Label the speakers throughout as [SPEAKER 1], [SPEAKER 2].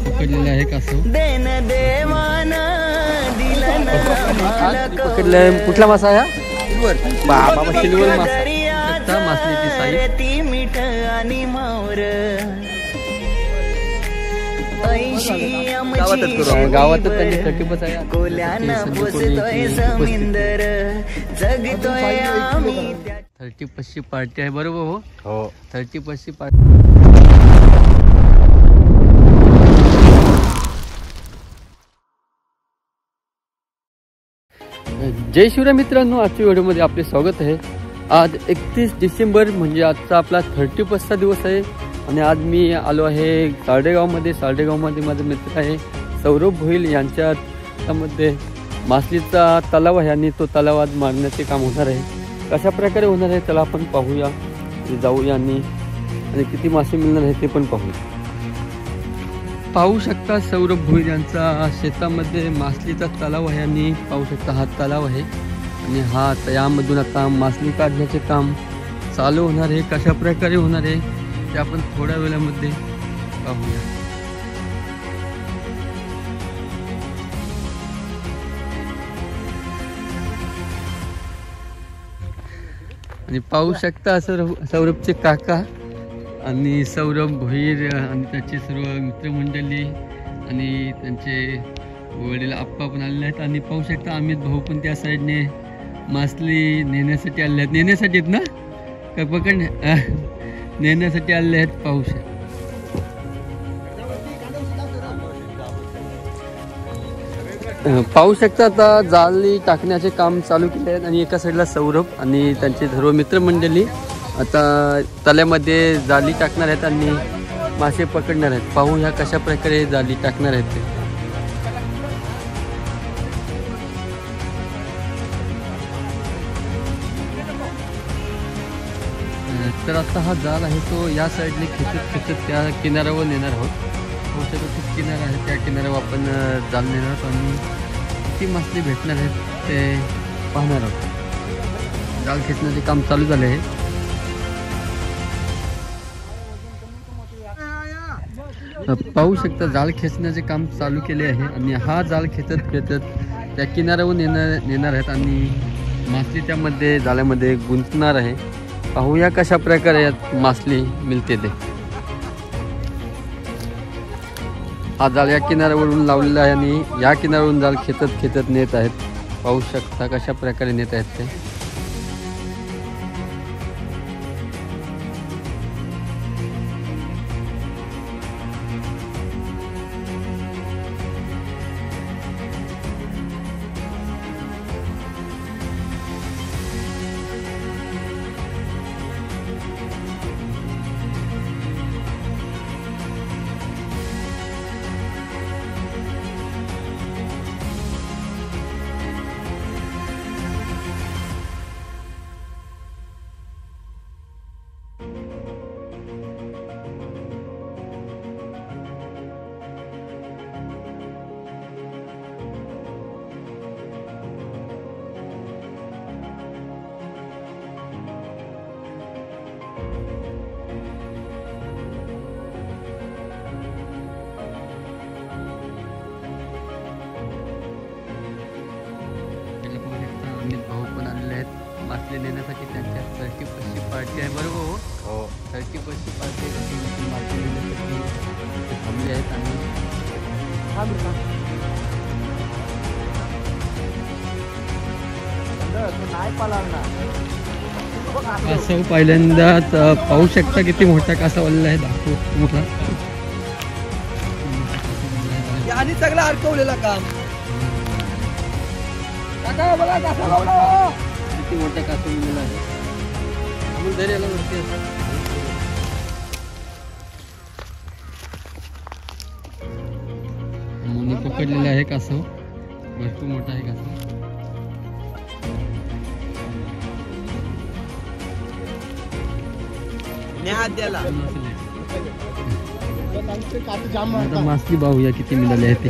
[SPEAKER 1] पकडलेलं आहे कासव.
[SPEAKER 2] पकडलं. कुठला मासा आहे?
[SPEAKER 1] बाबा सिल्वर मासा. मासळीची साई. गावात त्यांनी 30 आहे. 30 पार्टी आहे बरोबर हो. 30 पार्टी. जय शिवराय मित्रांनो, आजच्या व्हिडिओमध्ये आपले स्वागत आहे. आज 31 डिसेंबर म्हणजे आजचा आपला 31वा दिवस आहे आणि आज मी आलो आहे सार्डेगावमध्ये. सार्डेगावमध्ये माझा मित्र आहे सौरभ भोईल. यांच्यामध्ये मासलीचा तलाव आहे आणि तो तलाव आज मारण्याचे काम होणार आहे. कशा प्रकारे होणार आहे त्याला आपण पाहूया, जाऊया आणि किती मासे मिळणार आहे ते पण पाहूया. पाहू शकता सौरभ भोईल यांचा शेतामध्ये मासलीचा तलाव आहे आणि पाहू शकता हा तलाव आहे आणि हा यामधून आता मासली काढण्याचे काम चालू होणार आहे. कशा प्रकारे होणार आहे ते आपण थोड्या वेळामध्ये पाहूया. आणि पाहू शकता सौरभचे काका आणि सौरभ भोईर आणि त्याचे सर्व मित्रमंडळी आणि त्यांचे वडील आप्पा पण आलेले आहेत. आणि पाहू शकता अमित भाऊ पण त्या साईडने मासली नेण्यासाठी आले आहेत. नेण्यासाठी आहेत ना का पकड नेण्यासाठी आलेले आहेत. पाहू शकता आता जाळी टाकण्याचे काम चालू केले आहेत आणि एका साईडला सौरभ आणि त्यांचे सर्व मित्रमंडळी आता तल्यामध्ये जाळी टाकणार आहेत आणि मासे पकडणार आहेत. पाहूया कशा प्रकारे जाळी टाकणार आहेत ते. तर आता हा जाळ आहे तो या साईडने खेचत त्या किनाऱ्यावर नेणार आहोत. खूप किनारा आहे त्या किनाऱ्यावर आपण जाळ नेणार आहोत आणि किती मासली भेटणार आहेत ते पाहणार आहोत. जाळ खेचण्याचे काम चालू झाले आहे. पाहू शकता जाळ खेचण्याचे काम चालू केले आहे आणि हा जाळ खेचत त्या किनाऱ्यावर नेणार आहेत आणि मासली त्यामध्ये जाळ्यामध्ये गुंतणार आहे. पाहूया कशा प्रकारे यात मासली मिळते ते. हा जाळ या किनाऱ्यावरून लावलेला आहे आणि या किनाऱ्यावरून जाळ खेचत नेत आहेत. पाहू शकता कशा प्रकारे नेत आहेत ते. मासली नेण्यासाठी त्यांच्या 30 पार्टी आहे बरोबर हो. 30 पार्टी मासली नेण्यासाठी थांबले आहेत आणि कासव पहिल्यांदाच पाहू शकता किती मोठा कासव आलेला आहे. दाखवू मोठा
[SPEAKER 2] आणि सगळं अडकवलेला काम
[SPEAKER 1] किती मोठा कासव मिळाला आहे. आपण जरी याला वरती मुनी पकडलेला आहे कासव. भरपूर मोठा आहे कासव. आता मासली पाहूया किती मिळाले आहे ते.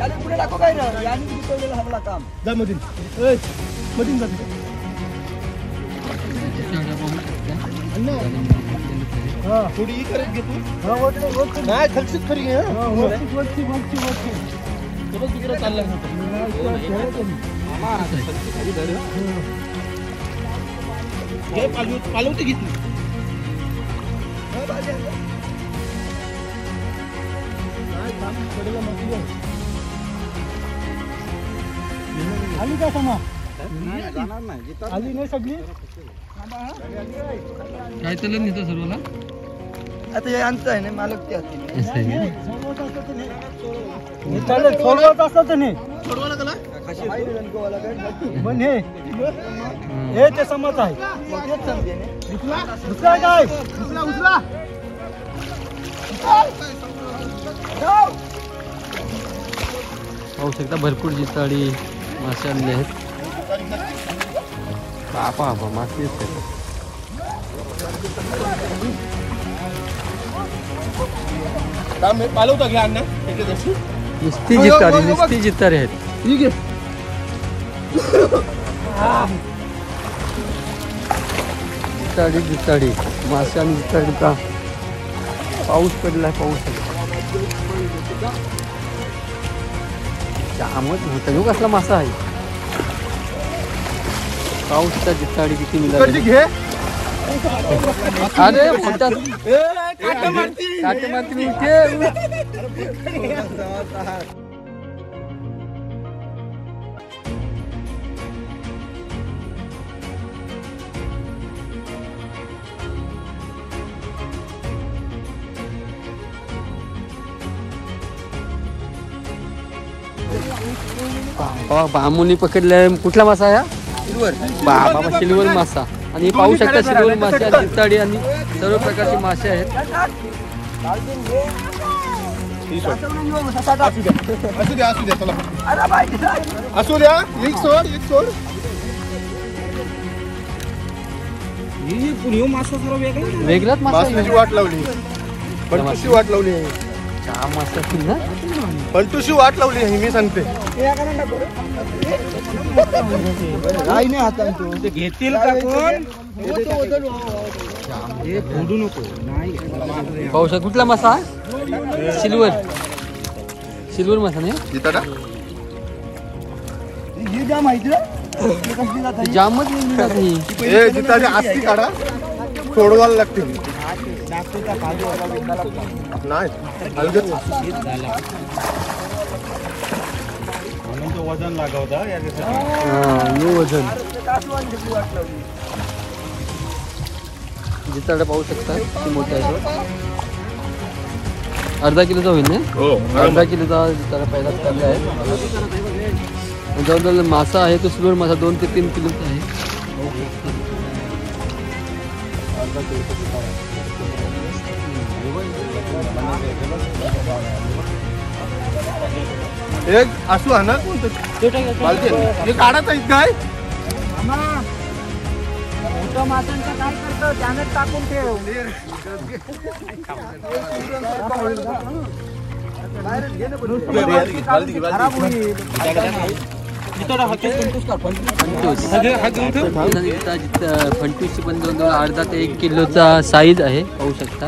[SPEAKER 2] याने पुढे टाको काय ना याने जितवलेला हरला काम जा मधीन मधीन जा हा थोडी ही करत घे तू हा वरती नाही खालचीच खरी घे हा वरती चलो तिकडे चालला घे पालवते घेतली आली का समा आली नाही सगळी
[SPEAKER 1] काय चाललं नाही सर्वला
[SPEAKER 2] आता हे अंत आहे ना मालक ते
[SPEAKER 3] सोडवत असत नाही पण हे ते समज आहे उचला काय उचला
[SPEAKER 1] पाहू शकता भरपूर जिताडी मासे आणले आहेत बापा मासे
[SPEAKER 2] पालवता घ्या अण्णा
[SPEAKER 1] नुसती जितारी आहेत जिताडी मासे आणि जिताडीचा पाऊस पडलाय पाऊस जामच होता जो कसला मासा आहे पाऊसचा जिताडी किती मिळाली अरे मोठा काटे मारती बामूनी पकडलाय कुठला मासा आहे बाबा सिल्वर मासा आणि पाहू शकता सिल्वर मासे जिताडी आणि सर्व प्रकारचे मासे आहेत
[SPEAKER 2] असू द्या एक सोड
[SPEAKER 1] वेगळाच मासा
[SPEAKER 2] वाट लावली पंटूशी वाट लावली
[SPEAKER 1] मासा असतील ना
[SPEAKER 2] पंटूशी वाट लावली आहे मी सांगते काही नाही हाता ते घेतील का कोण फोडू नको
[SPEAKER 1] पाहू शकता कुठला मासा सिल्वर मासा नाही जामच
[SPEAKER 2] जिताची आस्ती काढा सोडवायला लागते नाही वजन लागवता
[SPEAKER 1] वजन जिताडा पाहू शकता मोठा आहे अर्धा किलोचा होईल ना अर्धा किलोचा जिताडा पहिला चालला आहे जवळजवळ मासा आहे तो सिल्वर मासा 2 ते 3 किलोचा आहे
[SPEAKER 2] एक असू हा ना हे काढत आहेत काय
[SPEAKER 3] मोठं माशांचं काय करतो त्याने टाकून ठेव
[SPEAKER 1] फंटूची पण जवळजवळ अर्धा ते 1 किलोचा साईज आहे पाहू शकता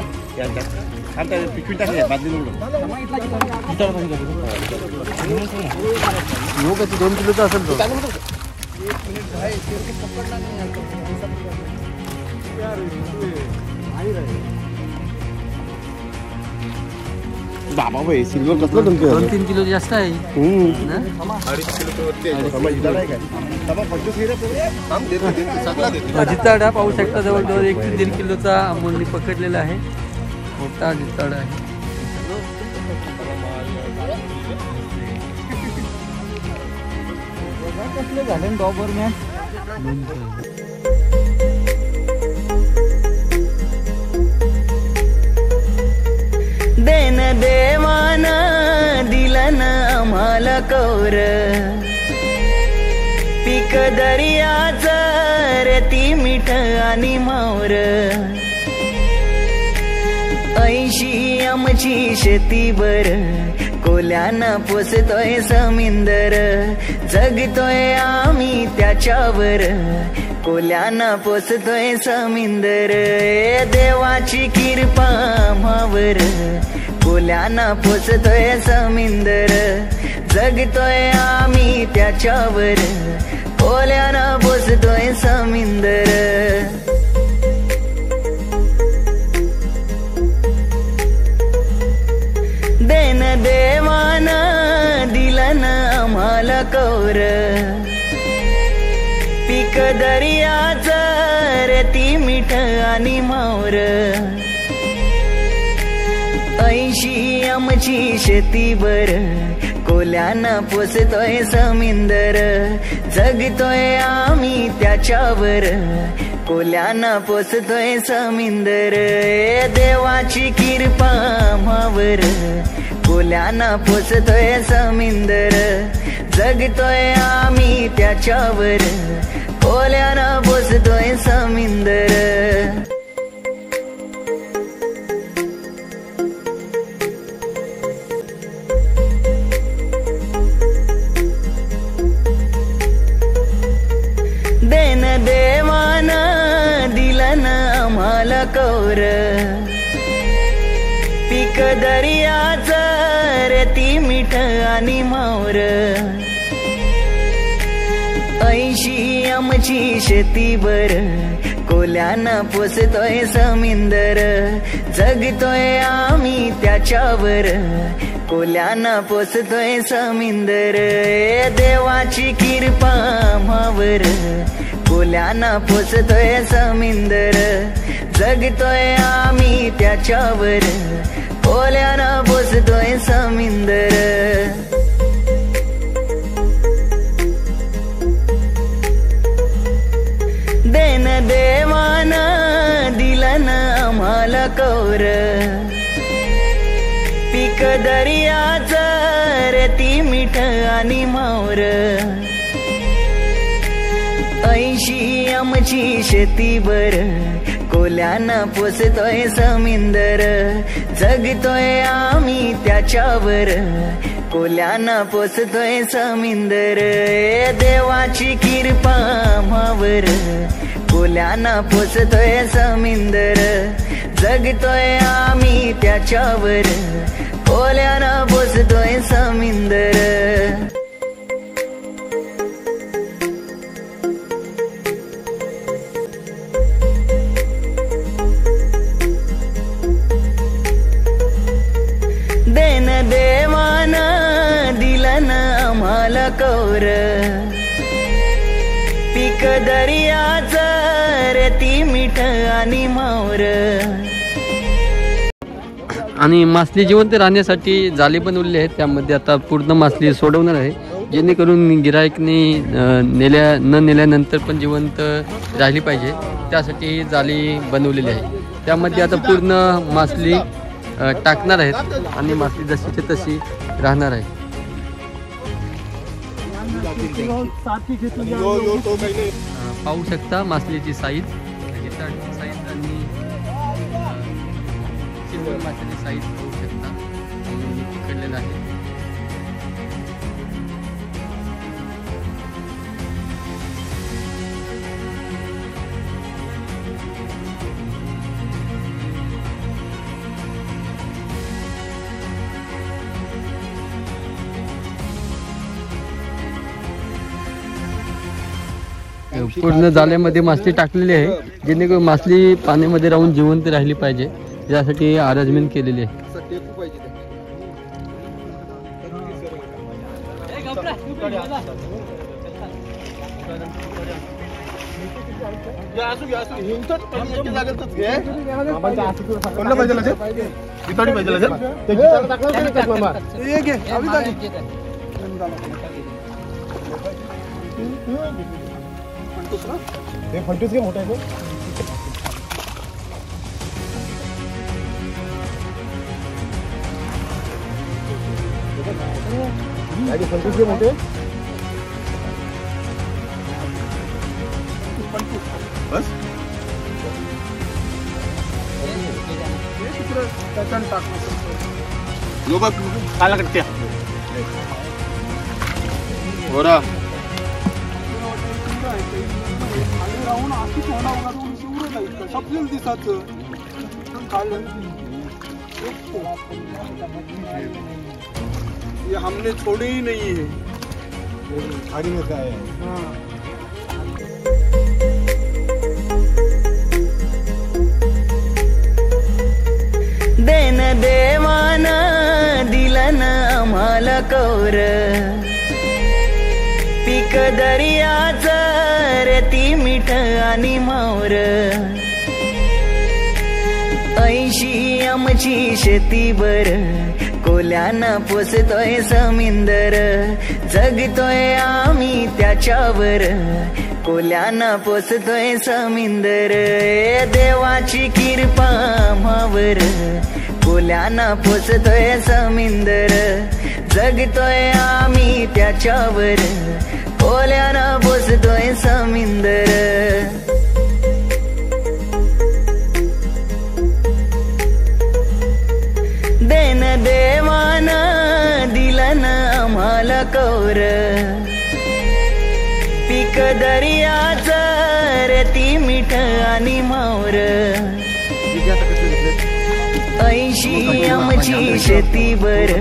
[SPEAKER 1] 2 किलोचा असेल तो
[SPEAKER 2] बाबा भाई सिल्वर कसलं तुमचं
[SPEAKER 1] 2-3 किलो जास्त आहे जिताडा पाहू शकता जवळजवळ 1 ते 1.5 किलोचा अमोलनी पकडलेला आहे मोठा जिताडा आहे
[SPEAKER 3] झाले डॉबरमॅन
[SPEAKER 4] देन देवान दिलन आम्हाला कौर पीक दर्याच रेती मिठ आणि मावर 80 आमची शेतीवर कोल्यानं पोसतोय समिंदर, जगतोय आम्ही त्याच्यावर, कोल्यानं पोसतोय समिंदर, देवाची कृपा आम्हावर, कोल्यानं पोसतोय समिंदर, जगतोय आम्ही त्याच्यावर, कोल्यानं पोसतोय समिंदर. देन देवानं दिलं ना आम्हाला कौर, पीक दर्याचं रेती मीठ आणि मावर, 80 आमची शेतीवर, कोल्यानं पोसतोय समिंदर, जगतोय आम्ही त्याच्यावर, कोल्यानं पोसतोय समिंदर, देवाची कृपा आम्हावर, कोल्यानं पोसतोय समिंदर, जगतोय आम्ही त्याच्यावर, कोल्यानं पोसतोय समिंदर. देन देवानं दिलं ना आम्हाला कौर, पीक दर्याचं रेती मीठ आणि मावर, 80 आमची शेतीवर, कोल्यानं पोसतोय समिंदर, जगतोय आम्ही त्याच्यावर, कोल्यानं पोसतोय समिंदर, देवाची कृपा आम्हावर, कोल्यानं पोसतोय समिंदर, जगतोय आम्ही त्याच्यावर, कोल्यानं पोसतोय समिंदर. देन देवानं दिलं ना आम्हाला कौर, पीक दर्याचं रेती मीठ आणि मावर, 80 आमची शेतीवर, कोल्यानं पोसतोय समिंदर, जगतोय आम्ही त्याच्यावर, कोल्यानं पोसतोय समिंदर, देवाची कृपा आम्हावर, कोल्यानं पोसतोय समिंदर, जगतोय आम्ही त्याच्यावर, कोल्यानं पोसतोय समिंदर. देन देवानं दिलं ना आम्हाला कौर, पीक दर्याचं रेती मीठ आणि मावर.
[SPEAKER 1] आणि मासली जिवंत राहण्यासाठी जाळी बनवलेली आहे, त्यामध्ये आता पूर्ण मासली सोडवणार आहे, जेणेकरून गिराईकने न नेल्यानंतर पण जिवंत राहिली पाहिजे, त्यासाठी ही जाळी बनवलेली आहे. त्यामध्ये आता पूर्ण मासली टाकणार आहेत आणि मासली जशीची तशी राहणार आहे. पाहू शकता मासलीची साईज आणि सिल्वर मासलीची साईज पाहू शकता, पकडलेलं आहे. पूर्ण जाळ्यामध्ये मासली टाकलेली आहे, जेणेकरून मासली पाण्यामध्ये राहून जिवंत राहिली पाहिजे, यासाठी अरेंजमेंट केलेली आहे.
[SPEAKER 2] फंटूस के मोठा आहे फंटूस के मोठे बस लोक खायला कट्ट्या
[SPEAKER 1] बोरा
[SPEAKER 3] राहून अशीच होणार सपलेलं दिसाचं ये हमने छोड़े ही नहीं है खाड़ी में क्या है।
[SPEAKER 4] देन देवान दिलन आम्हाला कौर पीक दर्याच रेती मीठ आणि मावर 80 आमची शेतीवर कोल्यानं पोसतोय समिंदर जगतोय आम्ही त्याच्यावर कोल्यानं पोसतोय समिंदर देवाची कृपा आम्हावर कोल्यानं पोसतोय समिंदर जगतोय आम्ही त्याच्यावर कोल्यानं पोसतोय समिंदर देन देवान दिलन आम्हाला कौर पीक दर्याच रेती मीठ आणि मावर 80 आमची शेतीवर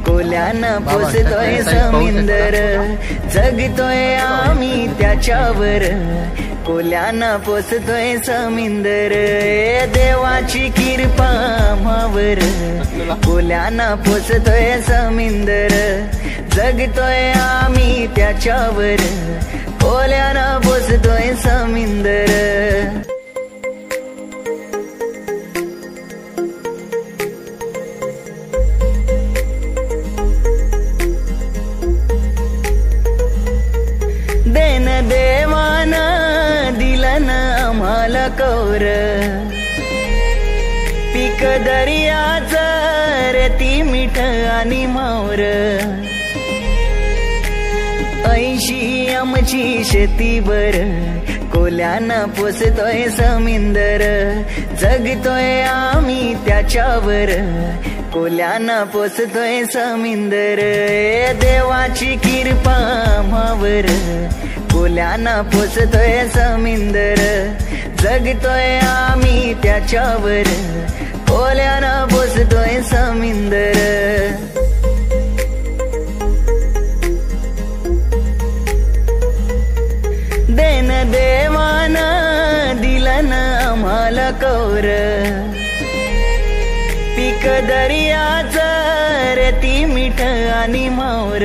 [SPEAKER 4] कोल्यानं पोसतोय समिंदर जगतोय आम्ही त्याच्यावर कोल्यानं पोसतोय समिंदर देवाची कृपा आम्हावर कोल्यानं पोसतोय समिंदर जगतोय आम्ही त्याच्यावर कोल्यानं पोसतोय समिंदर देन देवान दिलन आम्हाला कौर पीक दर्याच रेती मीठ आणि मावर 80 आमची शेतीवर कोल्यानं पोसतोय समिंदर जगतोय आम्ही त्याच्यावर कोल्यानं पोसतोय समिंदर देवाची कृपा आम्हावर कोल्यानं पोसतोय समिंदर जगतोय आम्ही त्याच्यावर कोल्यानं पोसतोय समिंदर देन देवान दिलन आम्हाला कौर पीक दर्याच रेती मीठ आणि मावर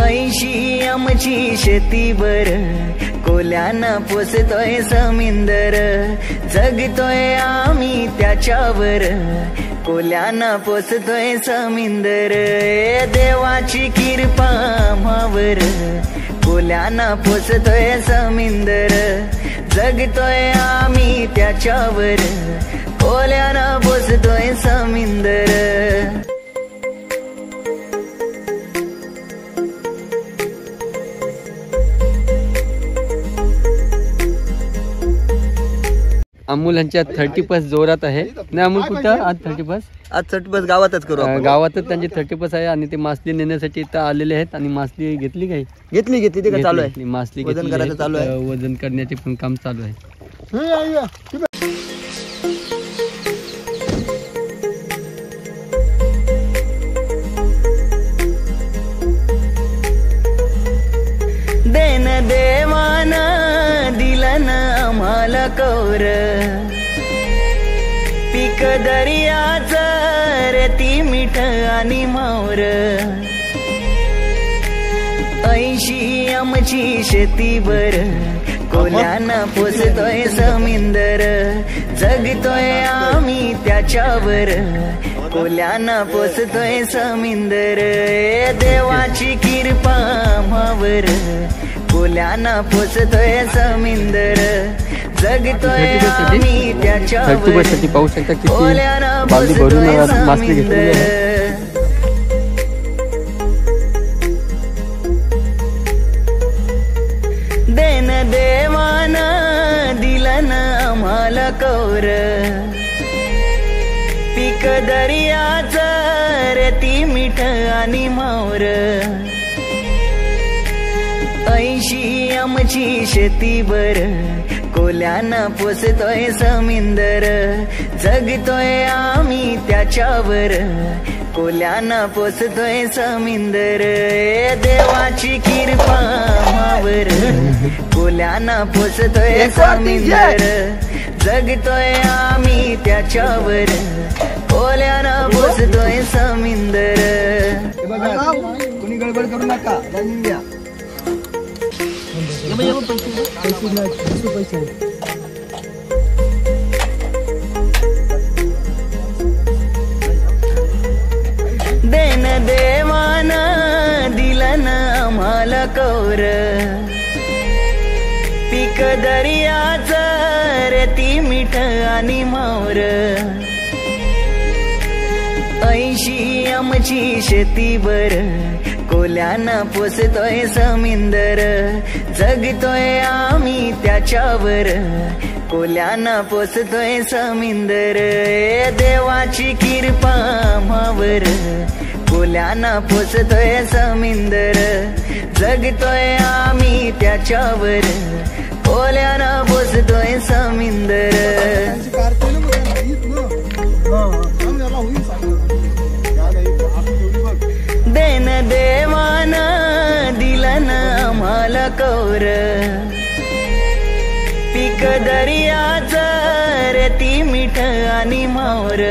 [SPEAKER 4] 80 आमची शेतीवर कोल्यानं पोसतोय समिंदर जगतोय आम्ही त्याच्यावर कोल्यानं पोसतोय समिंदर देवाची कृपा आम्हावर कोल्यानं पोसतोय समिंदर जगतोय आम्ही त्याच्यावर कोल्यानं पोसतोय समिंदर
[SPEAKER 1] अमोल यांच्या 30+ जोरात आहे नाही अमोल कुठं आज 30+
[SPEAKER 2] आज 30+ गावातच करू आपण.
[SPEAKER 1] गावातच त्यांची 30+ आहे आणि ते मासली नेण्यासाठी इथं आलेले आहेत आणि मासली घेतली काही
[SPEAKER 2] घेतली ते का चालू आहे
[SPEAKER 1] मासली
[SPEAKER 2] वजन करायचं चालू आहे
[SPEAKER 1] वजन करण्याचे पण काम चालू आहे
[SPEAKER 4] देन देवान दिलन आम्हाला कौर पीक दर्याच रेती मीठ आणि मावर 80 आमची शेतीवर कोल्यानं पोसतोय समिंदर जगतोय आम्ही त्याच्यावर कोल्यानं पोसतोय समिंदर देवाची कृपा आम्हावर कोल्यानं पोसतोय समिंदर जगतोय आम्ही त्याच्यावर
[SPEAKER 1] पाहू शकता किती
[SPEAKER 4] कोल्यानं
[SPEAKER 1] बालदी भरून
[SPEAKER 4] पोसतोय
[SPEAKER 1] मासली घेतलेली आहे
[SPEAKER 4] समिंदर देन देवान दिलन आम्हाला कौर पीक दर्याच रेती मिठ आणि मावर 80 आमची शेती बर कोल्यानं पोसतोय समिंदर जगतोय आम्ही त्याच्यावर कोल्यानं पोसतोय समिंदर देवाची कृपा मावर कोल्यानं पोसतोय समिंदर जगतोय आम्ही त्याच्यावर कोल्यानं पोसतोय समिंदर
[SPEAKER 2] कोणी गडबड करू नका जाणून घ्या
[SPEAKER 4] देन देवान दिलन आम्हाला कौर पीक दर्याच रेती मिठ आणि मावर 80 आमची शेती बर कोल्यानं पोसतोय समिंदर जगतोय आम्ही त्याच्यावर कोल्यानं पोसतोय समिंदर देवाची कृपा मावर कोल्यानं पोसतोय समिंदर जगतोय आम्ही त्याच्यावर कोल्यानं पोसतोय समिंदर देन देवान दिलन आम्हाला कौर पीक दर्याच रेती मिठ आणि मावर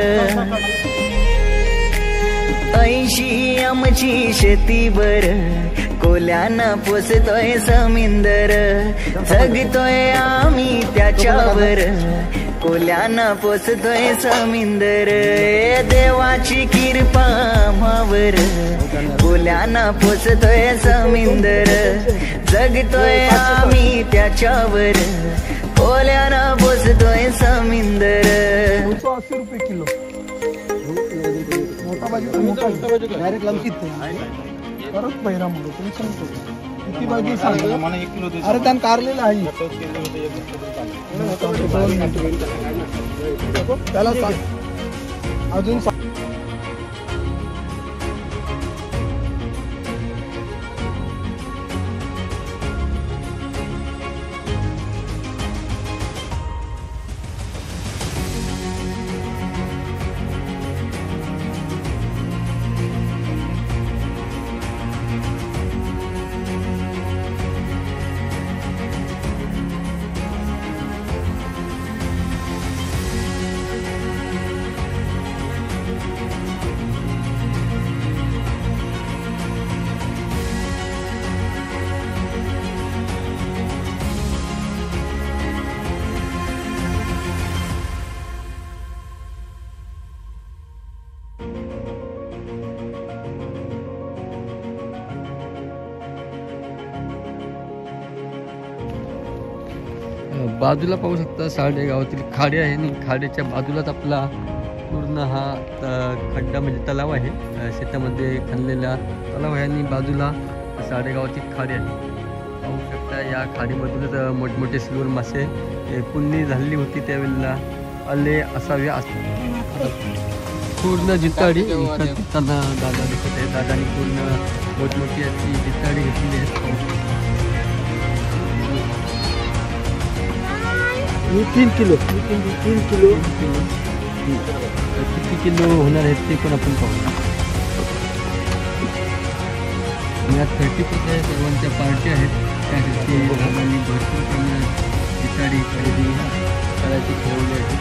[SPEAKER 4] 80 आमची शेती बर कोल्यानं पोसतोय समिंदर जगतोय आम्ही त्याच्यावर कोल्यानं पोसतोय समिंदर देवाची कृपा मावर कोल्यानं पोसतोय समिंदर जगतोय आम्ही त्याच्यावर कोल्यानं पोसतोय समिंदर
[SPEAKER 2] 180 रुपये किलो मोठा भाजी डायरेक्ट लंकित परत पहिरा म्हणतो तुम्ही सांगतो किती भाजी सांगा मला 1 किलो अरे त्यानं कारलेलं आहे त्याला सांग अजून
[SPEAKER 1] बाजूला पाहू शकता सारडे गावातील खाडी आहे आणि खाडीच्या बाजूलाच आपला पूर्ण हा खड्डा म्हणजे तलाव आहे शेतामध्ये खणलेला तलाव आहे आणि बाजूला सारडे गावाची खाडी आहे पाहू शकता या खाडीमधूनच मोठमोठे सिल्वर मासे पुण्य झालेली होती त्यावेळेला आले असावे पूर्ण जिताडी त्यांना दादा दिसत आहे दादानी पूर्ण मोठमोठी अशी जिताडी घेतलेली आहे
[SPEAKER 2] 3 किलो 3 किलो
[SPEAKER 1] किती किलो होणार आहेत ते पण आपण पाहू या 30% सर्वांच्या पार्टी आहेत त्यासाठी दादांनी भरपूर प्रमाणात जिताडी खरेदी करायची ठरवली आहे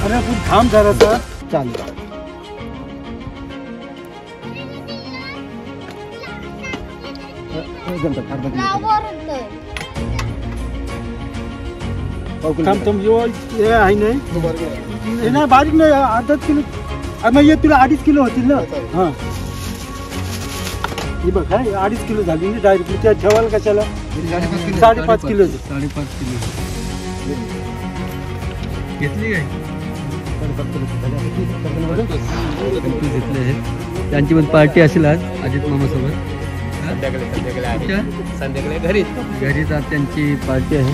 [SPEAKER 2] अरे आपण थांब जरासा चालेल हे आहे नाही बारीक नाही अर्धाच किलो मग हे तुला 2.5 किलो होतील ना हां हे बघ हा 2.5 किलो झाली डायरेक्ट त्या ठेवायला कशाला 5.5 किलो
[SPEAKER 1] 5.5 किलो घेतली काय घेतले आहेत त्यांची पण पार्टी असेल आज अजित मामासोबत
[SPEAKER 3] संध्याकाळी
[SPEAKER 1] घरीच आज त्यांची पार्टी आहे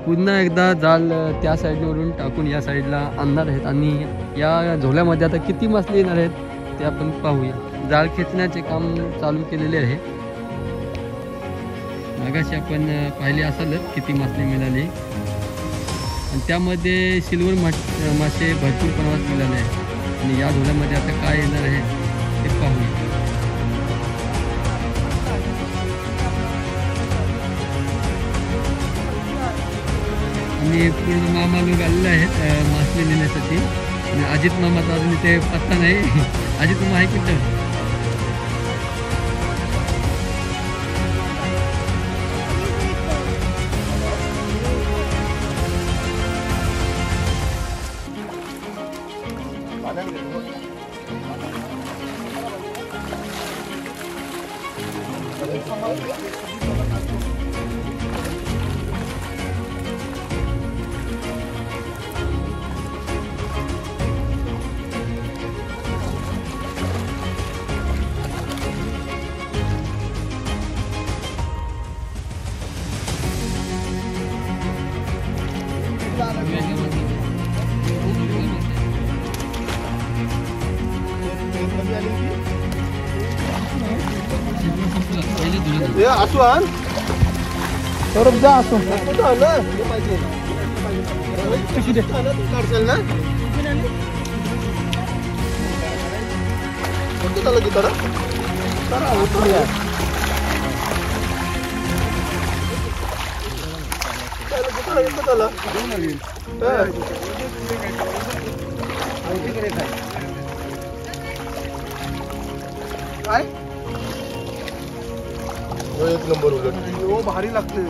[SPEAKER 1] पुन्हा एकदा जाल त्या साईडवरून टाकून या साईडला आणणार आहेत आणि या झोल्यामध्ये आता किती मासले येणार आहेत ते आपण पाहूया. जाळ खेचण्याचे काम चालू केलेले आहे. मगाशी आपण पाहिले असालच किती मासले मिळाले आणि त्यामध्ये सिल्वर मासे भरपूर प्रमाणात मिळाले आहेत आणि या झोल्यामध्ये आता काय येणार आहे ते पाहूया. आणि पूर्ण मामा लोक आलेले आहेत मासले नेण्यासाठी आणि अजित मामाचा अजून इथे पत्ता नाही. अजित मामा आहे कुठं?
[SPEAKER 2] आसू आण सौरभ जा आसू कशी दे काढशील ना कोणतं चाललं की करा काय एक नंबर उलट हो भारी लागते.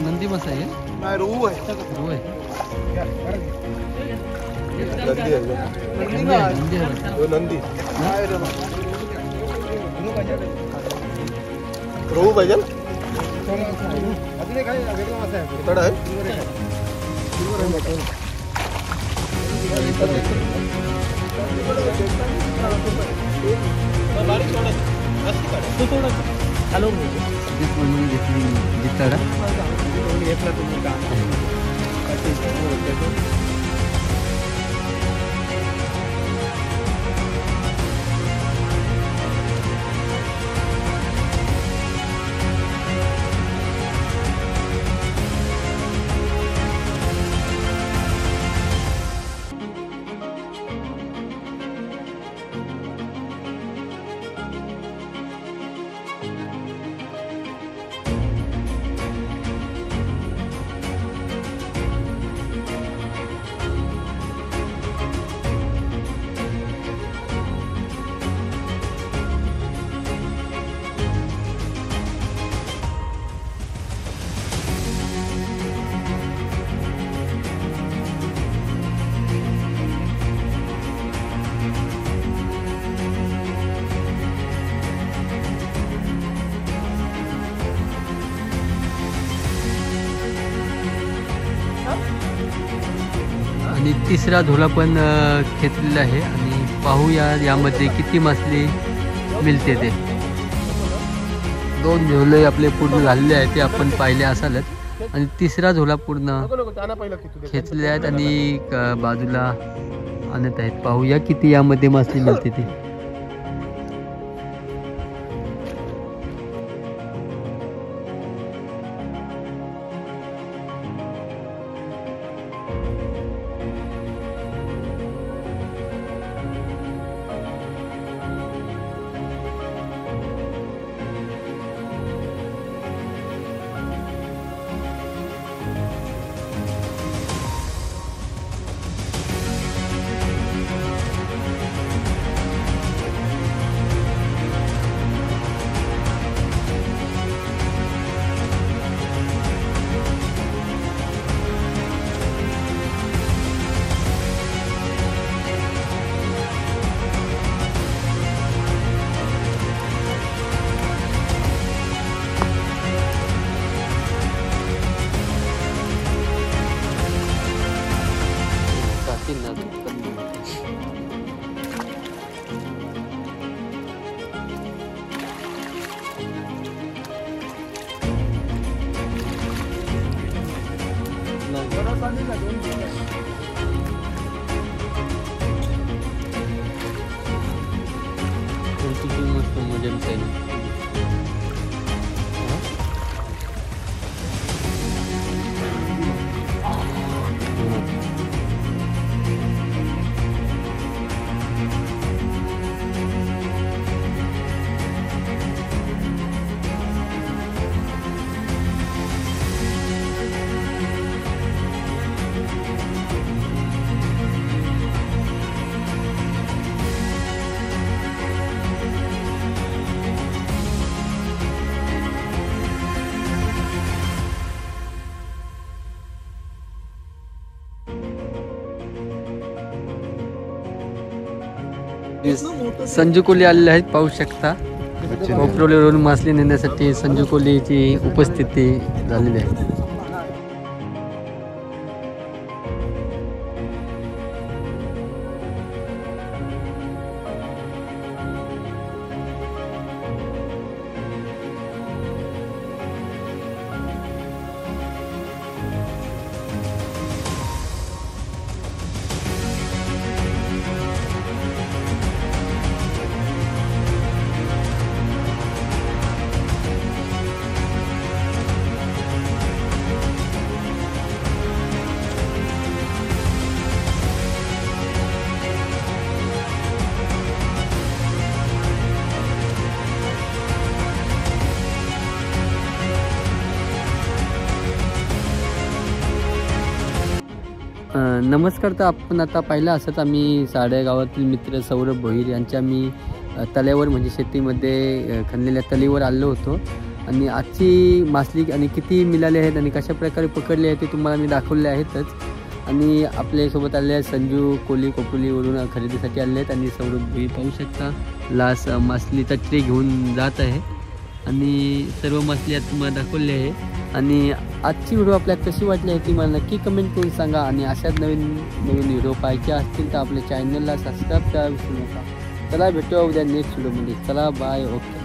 [SPEAKER 1] नंदी मासा आहे
[SPEAKER 2] नाही रोहू आहे.
[SPEAKER 1] रोहू आहे.
[SPEAKER 2] नंदी रोहू पाहिजे अजून काय वेगळा मासा आहे तड आहे.
[SPEAKER 1] हॅलो म्हणून घेतली जिताडा
[SPEAKER 2] घेतला तुम्ही का
[SPEAKER 1] आणि तिसरा झोला पण खेचलेला आहे आणि पाहूया यामध्ये किती मासली मिळते ते. 2 झोले आपले पूर्ण झालेले आहेत ते आपण पाहिले असालच आणि तिसरा झोला पूर्ण खेचले आहेत आणि बाजूला आणत आहेत. पाहूया किती यामध्ये मासली मिळते ते. किती मस्त मजा आहे. संजू कोली आलेले आहेत, पाहू शकता. खोपरोलीवरून मासली नेण्यासाठी संजू कोलीची उपस्थिती झालेली आहे. नमस्कार. तर आपण आता पाहिलं असंच आम्ही साड्या गावातील मित्र सौरभ भोईर यांच्या मी तल्यावर म्हणजे शेतीमध्ये खणलेल्या तलीवर आलो होतो आणि आजची मासली आणि किती मिळाले आहेत आणि कशा प्रकारे पकडले आहेत ते तुम्हाला मी दाखवले आहेतच. आणि आपल्यासोबत आले आहेत संजू कोली खोपोलीवरून खरेदीसाठी आले आहेत आणि सौरभ भोईर पाहू शकता लास मासलीचा ट्रे घेऊन जात आहे आणि सर्व मासली आज तुम्हाला दाखवली आहे. आणि आजची व्हिडिओ आपल्याला कशी वाटली आहे ती मला नक्की कमेंट करून सांगा आणि अशाच नवीन व्हिडिओ पाहायचे असतील तर आपल्या चॅनलला सबस्क्राईब करायला विसरू नका. चला भेटूया उद्या नेक्स्ट व्हिडिओमध्ये. चला बाय. ओके.